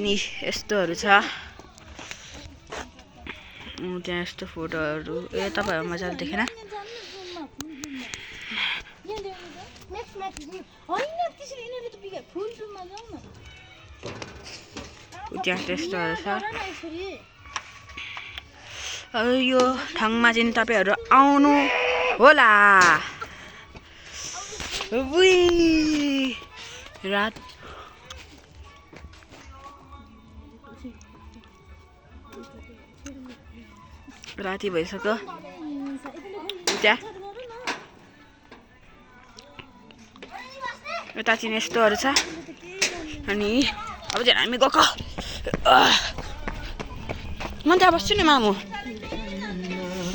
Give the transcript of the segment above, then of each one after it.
नि यस्तोहरू छ त्यहाँ यस्तो फोटोहरू तपाईहरु मजाले देखेन त्यहाँ त्यस्तोहरू छ यो ठाउँमा चाहिँ तपाईहरु आउनु होला रात राति भइसक्यो त्यहाँ यता चाहिँ यस्तोहरू छ अनि अब चाहिँ हामी गएको म त्यहाँ बस्छु नि मामु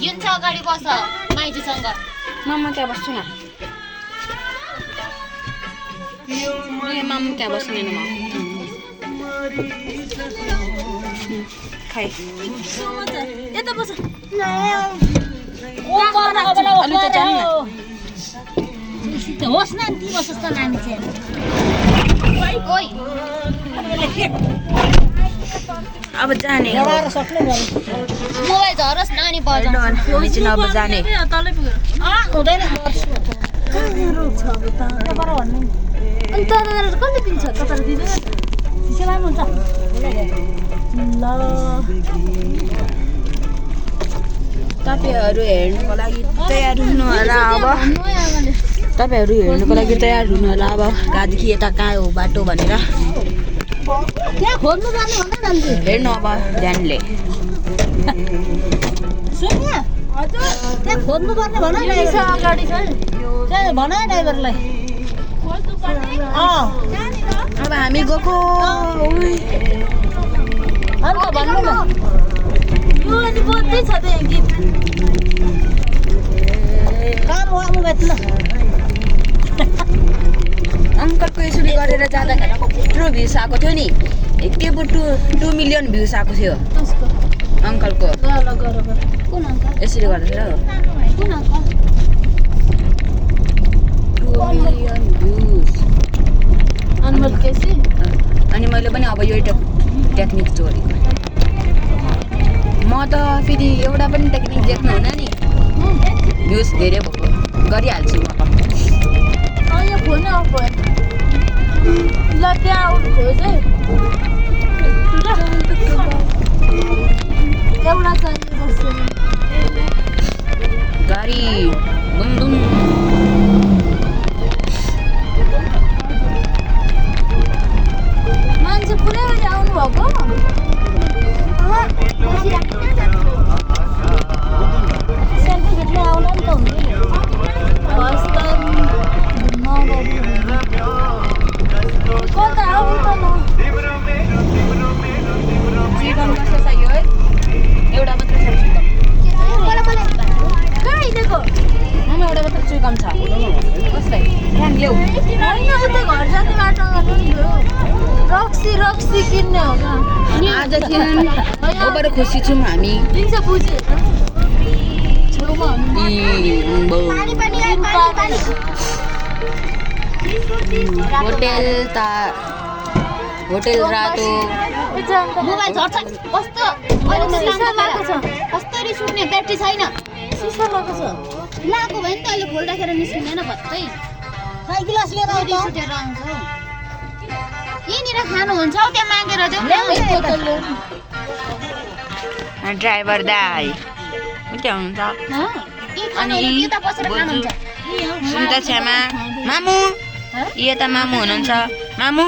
युन्छ अगाडि बस माइजूसँग म त्यहाँ बस्छु न मामु त्यहाँ बस्ने न म खाइ यता बस होस् न ती बसोस् त नानी चाहिँ अब जाने मोबाइल झरोस् नानी बजाउनु हामी चाहिँ अब जाने हुँदैन अनि तपाईहरु कसले दिन्छ तपाईहरु दिदैन त्यसैलाई हुन्छ ल तपाईहरु हेर्नुको लागि तयार हुनु होला अब तपाईहरु हेर्नुको लागि तयार हुनु होला अब कहाँदेखि यता कहाँ हो बाटो भनेर त्यहाँ खोज्नु पर्ने भन्दा जान्छु हेर्नु अब ध्यानले सुन्या हजुर त्यहाँ खोज्नु पर्ने भन न यसो अगाडि छ त्यहाँ भन ड्राइभरलाई अब हामी गएको अन्त भन्नु न यो अनि बोल्दै छ त यहाँ गीत काम हो आउनु गएछ ल अंकलको यसरी गरेर जाँदाखेरि कत्रो भ्युज आएको थियो नि के पो 2 मिलियन भ्युज आएको थियो अंकलको ल ल गर कुन अंकल यसरी गरेर कुन अंकल 2 मिलियन भ्युज अनमोल केसी अनि मैले पनि अब यो टेक्निक जोडेको म त फेरि एउटा पनि टेक्निक देख्नु हुन नि भ्युज धेरै भएको गरिहाल्छु म यो फोन अफ भयो ल त्यहाँ आउनु खोज है एउटा चाहियो जस्तो गाडी दुम मान्छे पुरै आउनु भएको सेल्फी खिच्न आउनु नि त हुँदैन फर्स्ट टाइम कता आउनु त न चिकन कस्तो छ यो है एउटा मात्र छ चिकन कहाँ हिँडेको मामा एउटा मात्र चिकन छ कसलाई ध्यान ल्याऊ होइन उता घर जाने बाटोमा रक्सी किन्ने हो आज ओबर खुसी छौँ हामी दिन्छ बुझे छेउमा होटेल रातो मोबाइल झर्छ कस्तो कस्तो रिस उठ्ने ब्याट्री छैन सिसा लगाएको छ लगाएको भयो नि त अहिले खोल्दाखेरि निस्किँदैन भत्तै गिलास लिएर रिस उठेर आउँछ यहीँनिर खानुहुन्छ हौ त्यहाँ मागेर देऊ ड्राइभर दाइ त्यहाँ हुनुहुन्छ अनि सुन्दा छ्यामा मामु यता मामु हुनुहुन्छ मामु